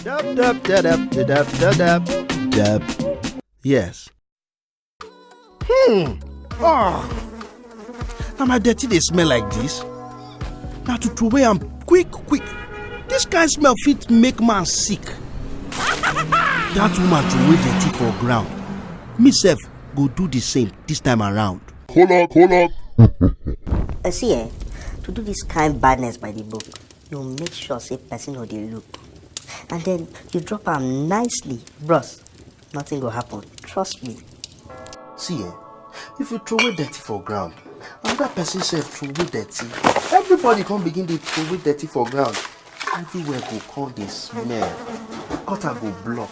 Dub, dub, da, dub, da, dub, da, dub, dub. Yes. Oh. Now my dirty they smell like this. Now to throw away am quick. This kind smell fit make man sick. That woman throw away dirty for ground. Me sef go do the same this time around. Hold up. See, to do this kind badness by the book, you make sure say person or dey look. And then you drop am nicely. Bros, nothing will happen. Trust me. See, if you throw away dirty for ground, another person sef throw away dirty. Everybody come begin to throw away dirty for ground. Everywhere go come dey smell. Gutter go block,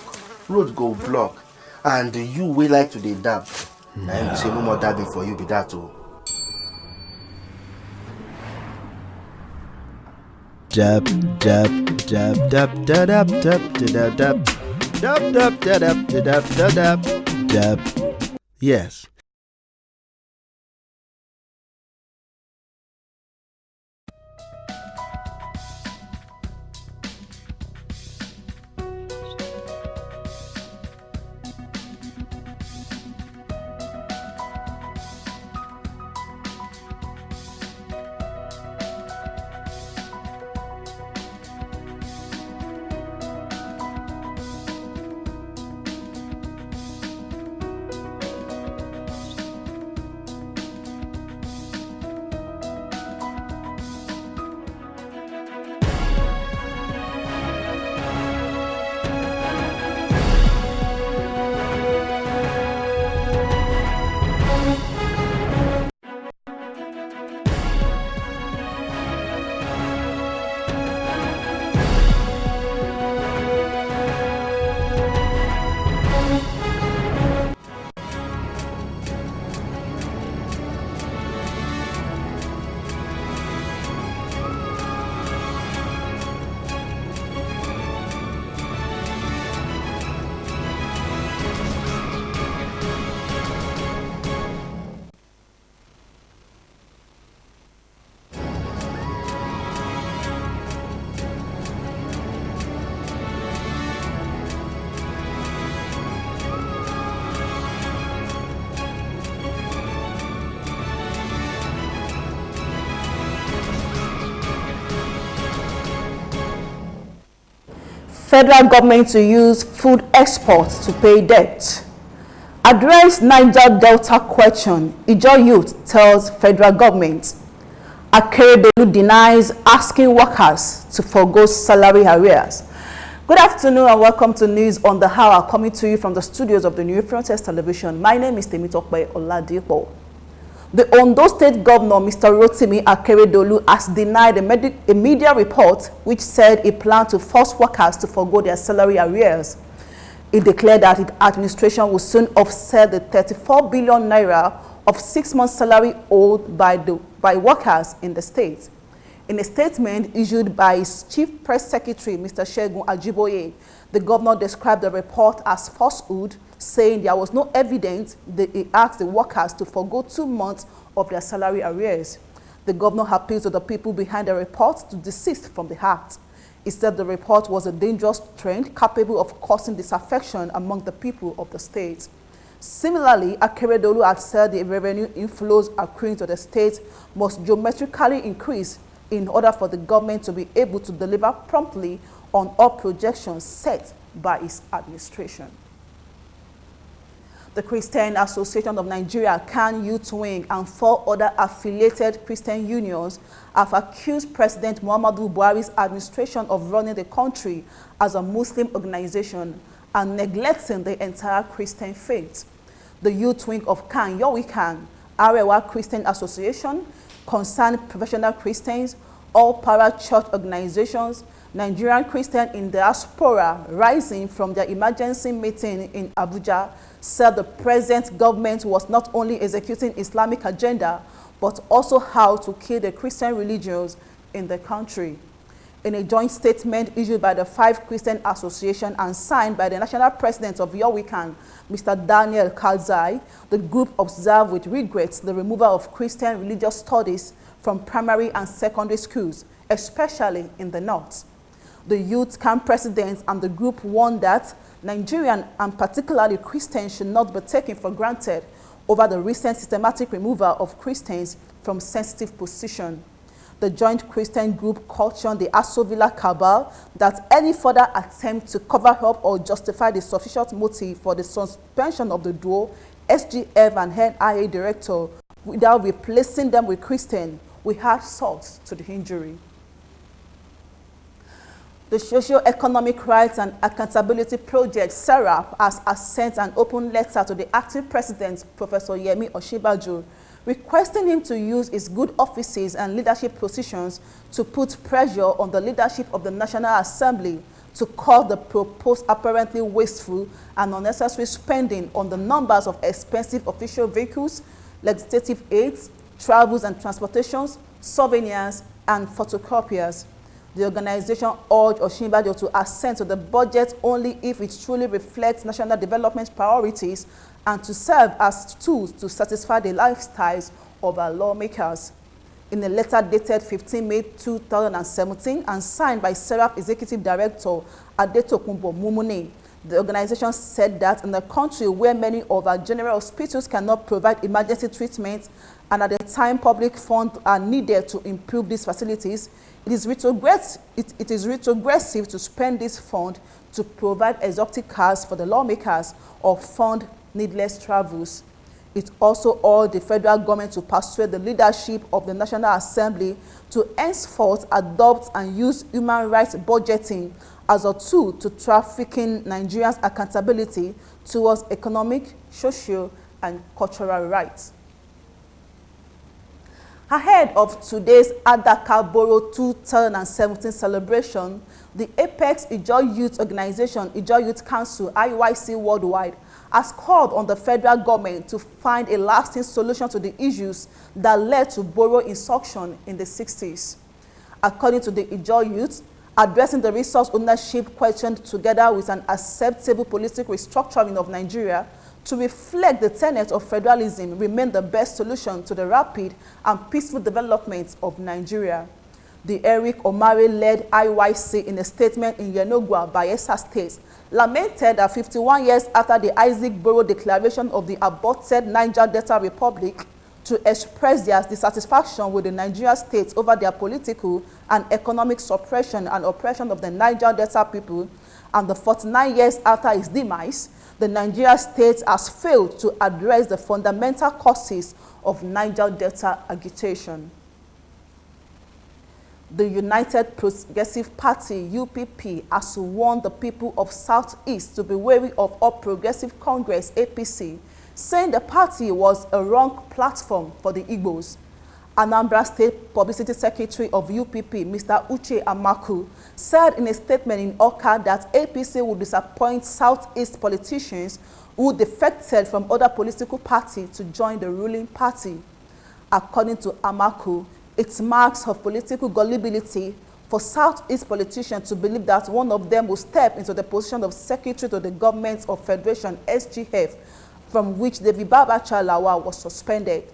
road go block, and you wey like to dey dab. Na him say no more dabbing for you be that o. Dab dab dab dab dab dab dab dab dab dab dab dab dab dab dab. Yes. Federal government to use food exports to pay debt. Address Niger Delta question, Ijaw youth tells federal government. Akeredolu denies asking workers to forgo salary arrears. Good afternoon and welcome to News on the Hour, coming to you from the studios of the New Frontiers Television. My name is Temitope Oladipo. The Ondo State Governor, Mr. Rotimi Akeredolu, has denied a media report which said he planned to force workers to forgo their salary arrears. He declared that his administration will soon offset the 34 billion naira of 6 months' salary owed by workers in the state. In a statement issued by his Chief Press Secretary, Mr. Segun Ajiboye, the governor described the report as falsehood, saying there was no evidence that he asked the workers to forgo 2 months of their salary arrears. The governor appeals to the people behind the report to desist from the act. He said the report was a dangerous trend capable of causing disaffection among the people of the state. Similarly, Akeredolu had said the revenue inflows accruing to the state must geometrically increase in order for the government to be able to deliver promptly on all projections set by its administration. The Christian Association of Nigeria, CAN Youth Wing, and 4 other affiliated Christian unions have accused President Muhammadu Buhari's administration of running the country as a Muslim organization and neglecting the entire Christian faith. The youth wing of CAN, Yowikan, Arewa Christian Association, Concerned Professional Christians, all para-church organizations, Nigerian Christian in Diaspora, rising from their emergency meeting in Abuja, said the present government was not only executing Islamic agenda, but also how to kill the Christian religions in the country. In a joint statement issued by the 5 Christian associations and signed by the national president of Yowikan, Mr. Daniel Kalzai, the group observed with regret the removal of Christian religious studies from primary and secondary schools, especially in the north. The youth camp president and the group warned that Nigerian and particularly Christians should not be taken for granted over the recent systematic removal of Christians from sensitive position. The joint Christian group cautioned the Aso Villa cabal that any further attempt to cover up or justify the sufficient motive for the suspension of the duo SGF and NIA director without replacing them with Christian will add salt to the injury. The Socio-Economic Rights and Accountability Project, SERAP, has sent an open letter to the acting president, Professor Yemi Osinbajo, requesting him to use his good offices and leadership positions to put pressure on the leadership of the National Assembly to curb the proposed apparently wasteful and unnecessary spending on the numbers of expensive official vehicles, legislative aids, travels and transportations, souvenirs, and photocopiers. The organization urged Osinbajo to assent to the budget only if it truly reflects national development priorities and to serve as tools to satisfy the lifestyles of our lawmakers. In a letter dated 15 May 2017 and signed by SERAP Executive Director Adetokunbo Mumuni, the organization said that in a country where many of our general hospitals cannot provide emergency treatment and at the time public funds are needed to improve these facilities, it is retrogressive to spend this fund to provide exotic cars for the lawmakers or fund needless travels. It also urged the federal government to persuade the leadership of the National Assembly to henceforth adopt and use human rights budgeting as a tool to trafficking Nigerians' accountability towards economic, social, and cultural rights. Ahead of today's Adaka Boro 2017 celebration, the Apex Ijaw Youth Organization, Ijaw Youth Council, IYC Worldwide, has called on the federal government to find a lasting solution to the issues that led to Boro insurrection in the 60s. According to the Ijaw Youth, addressing the resource ownership question together with an acceptable political restructuring of Nigeria to reflect the tenet of federalism remain the best solution to the rapid and peaceful development of Nigeria. The Eric Omare-led IYC, in a statement in Yenogwa, Bayelsa State, lamented that 51 years after the Isaac Boro declaration of the aborted Niger Delta Republic, to express their dissatisfaction with the Nigerian state over their political and economic suppression and oppression of the Niger Delta people, and the 49 years after its demise, the Nigerian state has failed to address the fundamental causes of Niger Delta agitation. The United Progressive Party, UPP, has warned the people of Southeast to be wary of All Progressive Congress, APC, saying the party was a wrong platform for the Igbos. Anambra State Publicity Secretary of UPP, Mr. Uche Amaku, said in a statement in Oka that APC would disappoint Southeast politicians who defected from other political parties to join the ruling party. According to Amaku, it's marks of political gullibility for Southeast politicians to believe that one of them will step into the position of Secretary to the Government of Federation, SGF, from which David Babacha Lawal was suspended.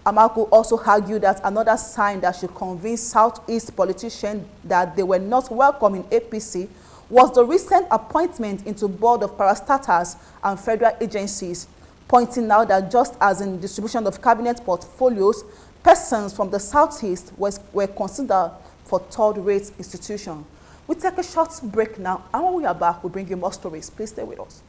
Amaku also argued that another sign that should convince Southeast politicians that they were not welcome in APC was the recent appointment into board of parastatals and federal agencies, pointing out that just as in distribution of cabinet portfolios, persons from the Southeast were considered for third-rate institutions. We take a short break now, and when we are back, we'll bring you more stories. Please stay with us.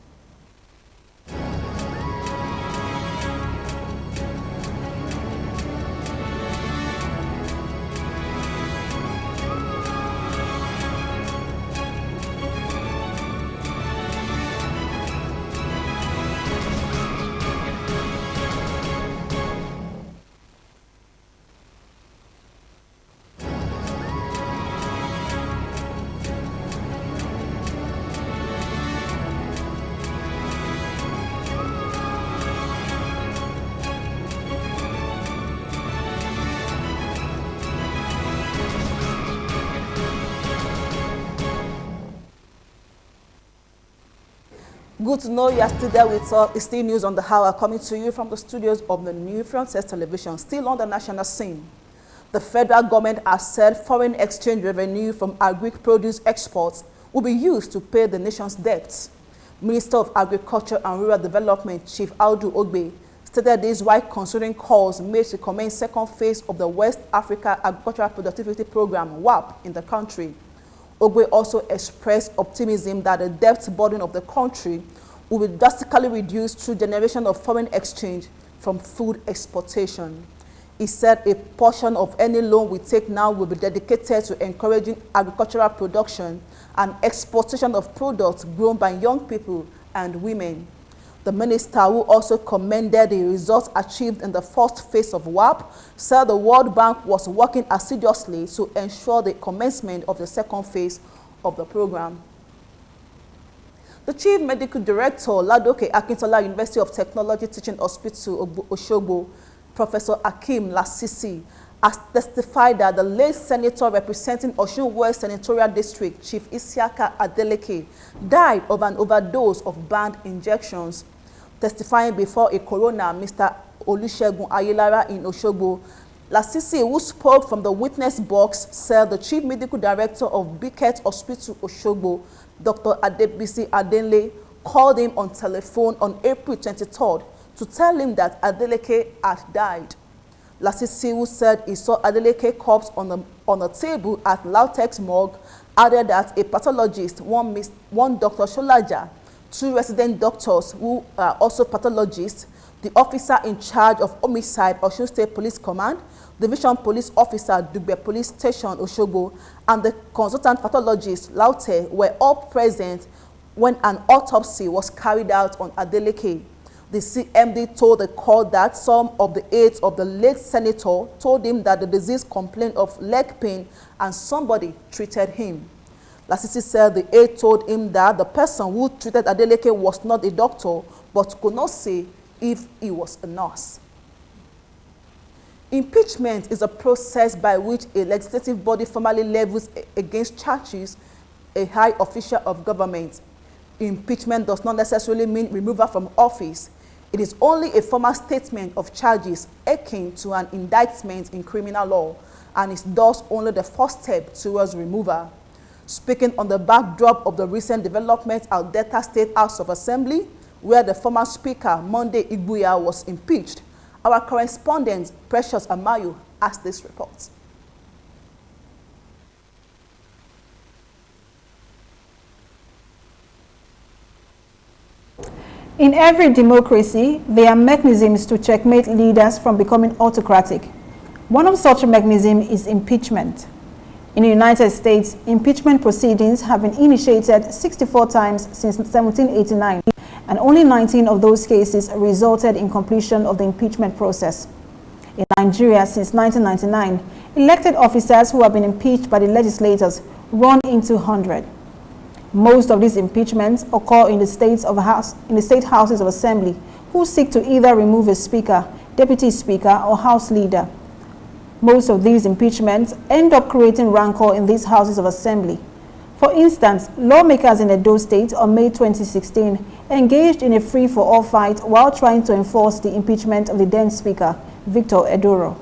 Good to know you are still there with us. It's still news on the hour coming to you from the studios of the New Frontiers Television, still on the national scene. The federal government has said foreign exchange revenue from agric produce exports will be used to pay the nation's debts. Minister of Agriculture and Rural Development, Chief Audu Ogbe, stated this while considering calls made to commence second phase of the West Africa Agricultural Productivity Program, WAP, in the country. Ogbe also expressed optimism that the debt burden of the country will be drastically reduced through generation of foreign exchange from food exportation. He said a portion of any loan we take now will be dedicated to encouraging agricultural production and exportation of products grown by young people and women. The minister, who also commended the results achieved in the first phase of WAP, said the World Bank was working assiduously to ensure the commencement of the second phase of the program. The Chief Medical Director, Ladoke Akintola University of Technology Teaching Hospital, Oshogbo, Professor Akim Lasisi, has testified that the late senator representing Osun West Senatorial District, Chief Isiaka Adeleke, died of an overdose of banned injections. Testifying before a coroner, Mr. Olusegun Ayelara in Oshogbo, Lasisi, who spoke from the witness box, said the Chief Medical Director of Biket Hospital, Oshogbo, Dr. Adebisi Adenle, called him on telephone on April 23rd to tell him that Adeleke had died. Lasisi, who said he saw Adeleke corpse on a table at Lautex morgue, added that a pathologist, one Dr. Sholaja, two resident doctors who are also pathologists, the officer in charge of homicide, Osun State Police Command, Division Police Officer, Dugbe Police Station, Oshogbo, and the consultant pathologist, Laute, were all present when an autopsy was carried out on Adeleke. The CMD told the court that some of the aides of the late senator told him that the deceased complained of leg pain and somebody treated him. Lasisi said the aide told him that the person who treated Adeleke was not a doctor, but could not say if he was a nurse. Impeachment is a process by which a legislative body formally levels against charges a high official of government. Impeachment does not necessarily mean removal from office. It is only a formal statement of charges akin to an indictment in criminal law, and is thus only the first step towards removal. Speaking on the backdrop of the recent developments at Delta State House of Assembly, where the former Speaker, Monday Igbuya, was impeached, our correspondent, Precious Amayu, has this report. In every democracy, there are mechanisms to checkmate leaders from becoming autocratic. One of such mechanisms is impeachment. In the United States, impeachment proceedings have been initiated 64 times since 1789, and only 19 of those cases resulted in completion of the impeachment process. In Nigeria, since 1999, elected officers who have been impeached by the legislators run into 100. Most of these impeachments occur in the state houses of assembly, who seek to either remove a speaker, deputy speaker, or house leader. Most of these impeachments end up creating rancor in these houses of assembly. For instance, lawmakers in Edo State on May 2016 engaged in a free-for-all fight while trying to enforce the impeachment of the then speaker, Victor Edoro.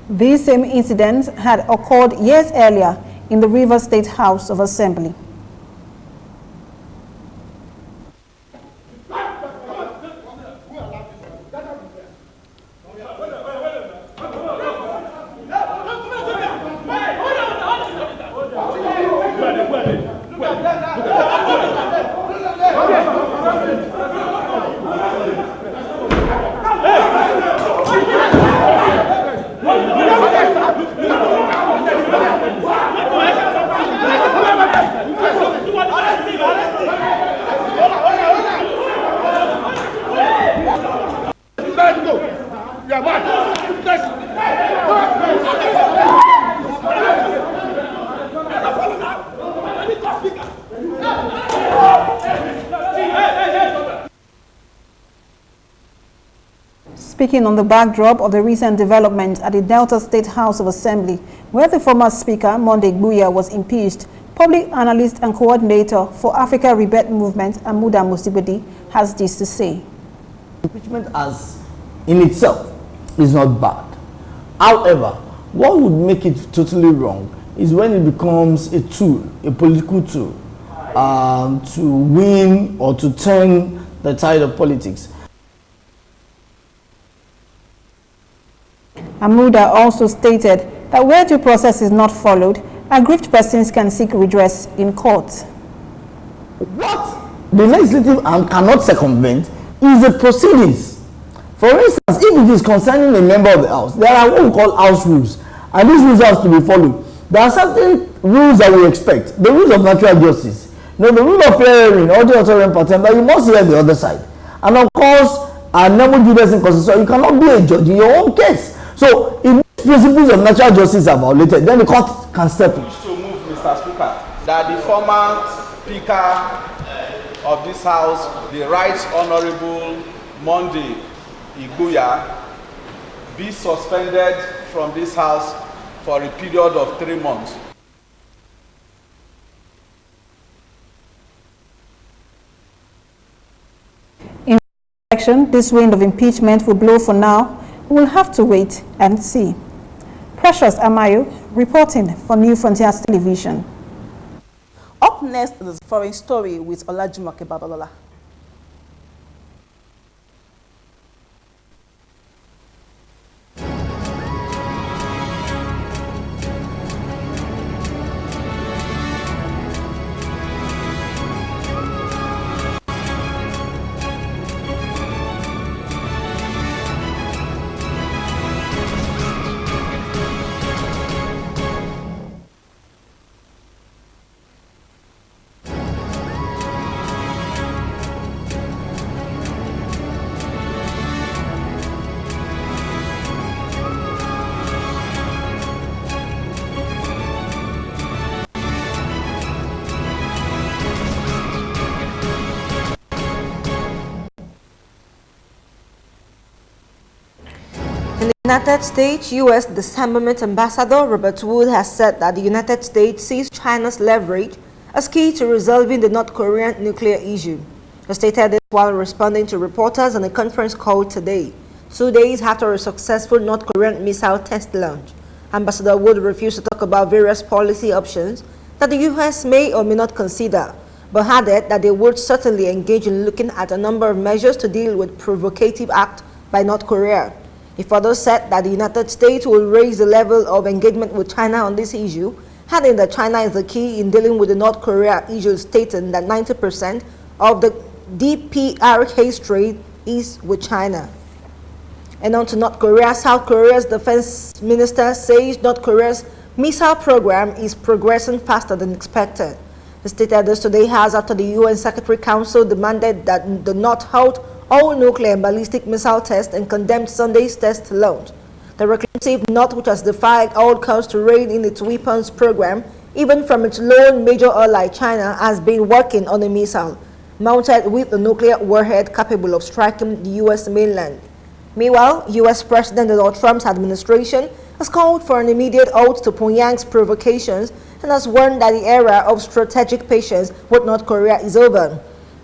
These same incidents had occurred years earlier in the Rivers State House of Assembly. Speaking on the backdrop of the recent development at the Delta State House of Assembly, where the former Speaker, Monday Igbuya, was impeached, public analyst and coordinator for Africa Rebirth Movement, Amuda Musibodi, has this to say. Impeachment as in itself is not bad. However, what would make it totally wrong is when it becomes a tool, a political tool, to win or to turn the tide of politics. Amuda also stated that where due process is not followed, aggrieved persons can seek redress in court. What the legislative arm cannot circumvent is the proceedings. For instance, if it is concerning a member of the House, there are what we call House rules, and these rules have to be followed. There are certain rules that we expect, the rules of natural justice, the rule of fair hearing, all the authority pattern, but you must hear the other side. And of course, never do this in constitution. You cannot be a judge in your own case. So, if principles of natural justice are violated, then the court can step in. To move, Mr. Speaker, that the former Speaker of this House, the Right Honorable Monday Igbuya, be suspended from this House for a period of 3 months. In election, this wind of impeachment will blow for now. We'll have to wait and see. Precious Amayo reporting for New Frontiers Television. Up next is the foreign story with Olajumoke Babalola. In the United States, U.S. Disarmament Ambassador Robert Wood has said that the United States sees China's leverage as key to resolving the North Korean nuclear issue. He stated this while responding to reporters on a conference call today, 2 days after a successful North Korean missile test launch. Ambassador Wood refused to talk about various policy options that the U.S. may or may not consider, but added that they would certainly engage in looking at a number of measures to deal with provocative act by North Korea. He further said that the United States will raise the level of engagement with China on this issue, adding that China is the key in dealing with the North Korea issue, stating that 90% of the DPRK's trade is with China. And on to North Korea. South Korea's defense minister says North Korea's missile program is progressing faster than expected. He stated this today after the UN Secretary Council demanded that the North halt all nuclear and ballistic missile tests and condemned Sunday's test launch. The reclusive North, which has defied all calls to rein in its weapons program, even from its lone major ally China, has been working on a missile mounted with a nuclear warhead capable of striking the U.S. mainland. Meanwhile, U.S. President Donald Trump's administration has called for an immediate halt to Pyongyang's provocations and has warned that the era of strategic patience with North Korea is over.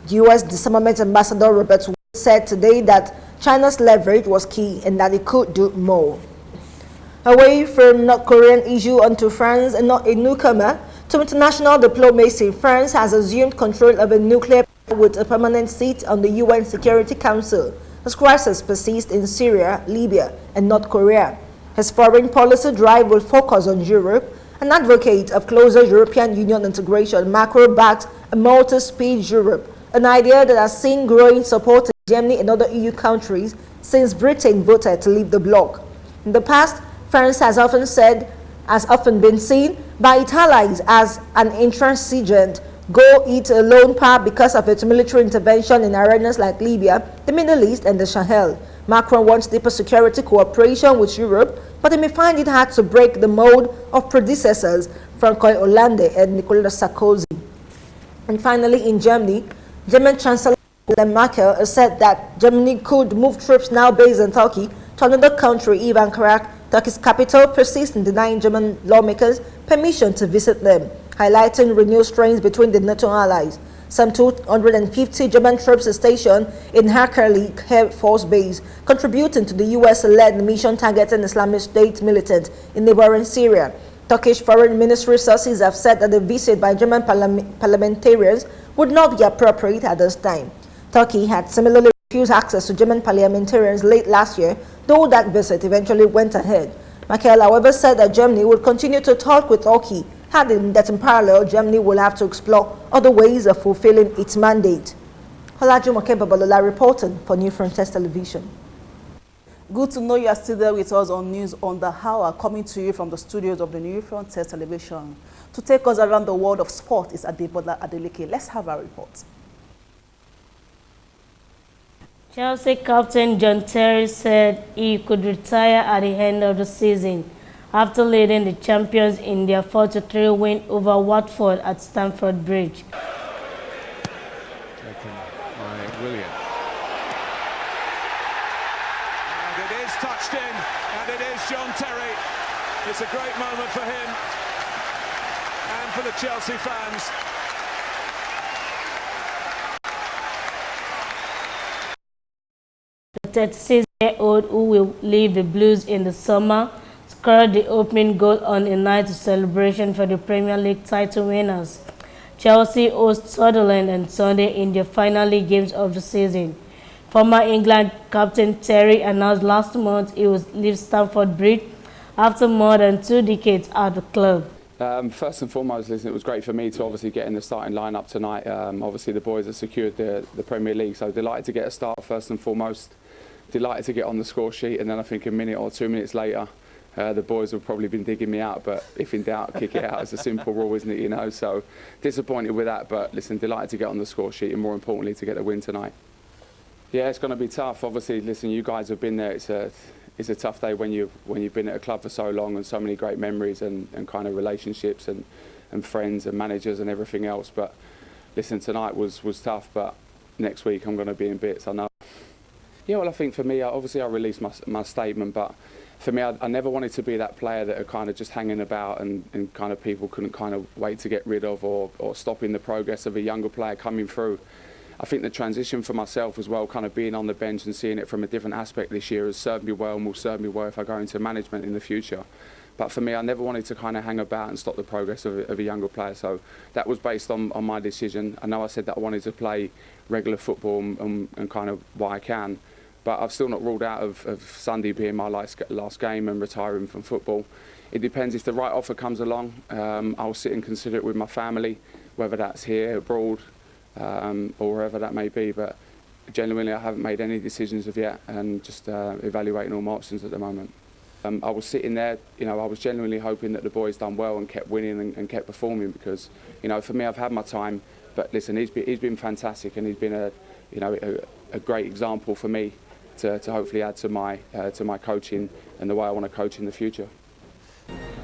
U.S. Disarmament Ambassador Robert Wood said today that China's leverage was key and that it could do more. Away from North Korean issue onto France, and not a newcomer to international diplomacy, France has assumed control of a nuclear power with a permanent seat on the UN Security Council as crisis persists in Syria, Libya, and North Korea. His foreign policy drive will focus on Europe An advocate of closer European Union integration, Macron backed a multi-speed Europe, an idea that has seen growing support in Germany and other EU countries since Britain voted to leave the bloc. In the past, France has often been seen by its allies as an intransigent, go-it-alone power because of its military intervention in arenas like Libya, the Middle East, and the Sahel. Macron wants deeper security cooperation with Europe, but he may find it hard to break the mold of predecessors François Hollande and Nicolas Sarkozy. And finally, in Germany, German Chancellor Angela Merkel has said that Germany could move troops now based in Turkey to another country if Ankara, Turkey's capital, persists in denying German lawmakers permission to visit them, highlighting renewed strains between the NATO allies. Some 250 German troops are stationed in Hakkari Air Force Base, contributing to the US-led mission targeting Islamic State militants in neighboring Syria. Turkish Foreign Ministry sources have said that the visit by German parliamentarians would not be appropriate at this time. Turkey had similarly refused access to German parliamentarians late last year, though that visit eventually went ahead. Merkel, however, said that Germany would continue to talk with Turkey, adding that in parallel, Germany will have to explore other ways of fulfilling its mandate. Olajumoke Babalola reporting for New Frontiers Television. Good to know you are still there with us on News on the Hour, coming to you from the studios of the New Frontiers Television. To take us around the world of sport is Adebola Adeleke. Let's have a report. Chelsea captain John Terry said he could retire at the end of the season after leading the champions in their 4-3 win over Watford at Stamford Bridge. Taken by Willian. And it is touched in, and it is John Terry. It's a great moment for him and for the Chelsea fans. The 36-year-old, who will leave the Blues in the summer, scored the opening goal on a night of celebration for the Premier League title winners. Chelsea host Sunderland on Sunday in their final league games of the season. Former England captain Terry announced last month he would leave Stamford Bridge after more than 2 decades at the club. First and foremost, listen, it was great for me to obviously get in the starting lineup tonight. Obviously the boys have secured the Premier League, so delighted to get a start first and foremost. Delighted to get on the score sheet, and then I think a minute or 2 minutes later, the boys have probably been digging me out, but if in doubt, kick it out. It's a simple rule, isn't it, you know? So disappointed with that, but listen, delighted to get on the score sheet, and more importantly, to get a win tonight. Yeah, it's going to be tough. Obviously, listen, you guys have been there. It's a tough day when you've been at a club for so long and so many great memories and kind of relationships and friends and managers and everything else. But listen, tonight was tough, but next week I'm going to be in bits, I know. Yeah, well, I think for me, obviously I released my statement, but for me, I never wanted to be that player that are kind of just hanging about and kind of people couldn't kind of wait to get rid of or stopping the progress of a younger player coming through. I think the transition for myself as well, kind of being on the bench and seeing it from a different aspect this year has served me well and will serve me well if I go into management in the future. But for me, I never wanted to kind of hang about and stop the progress of a younger player. So that was based on my decision. I know I said that I wanted to play regular football and kind of what I can. But I've still not ruled out of Sunday being my last game and retiring from football. It depends. If the right offer comes along, I'll sit and consider it with my family, whether that's here, abroad, or wherever that may be. But genuinely, I haven't made any decisions of yet and just evaluating all my options at the moment. I was sitting there, you know, I was genuinely hoping that the boys done well and kept winning and kept performing because, you know, for me, I've had my time. But listen, he's been fantastic and he's been a great example for me to hopefully add to my coaching and the way I want to coach in the future.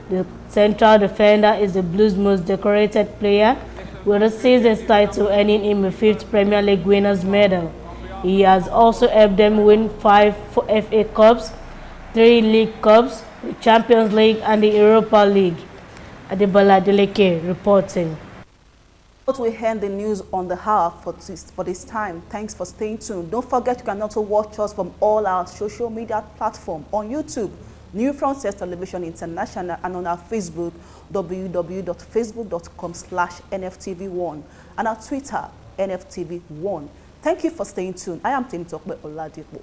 The central defender is the Blues' most decorated player, with the season's title earning him a 5th Premier League winners' medal. He has also helped them win 5 FA Cups, 3 League Cups, the Champions League and the Europa League. Adebola Adeleke reporting. But we end the news on the hour for this time. Thanks for staying tuned. Don't forget you can also watch us from all our social media platforms on YouTube, New Frontiers Television International, and on our Facebook, www.facebook.com/NFTV1, and our Twitter, NFTV1. Thank you for staying tuned. I am Temitope Oladipo.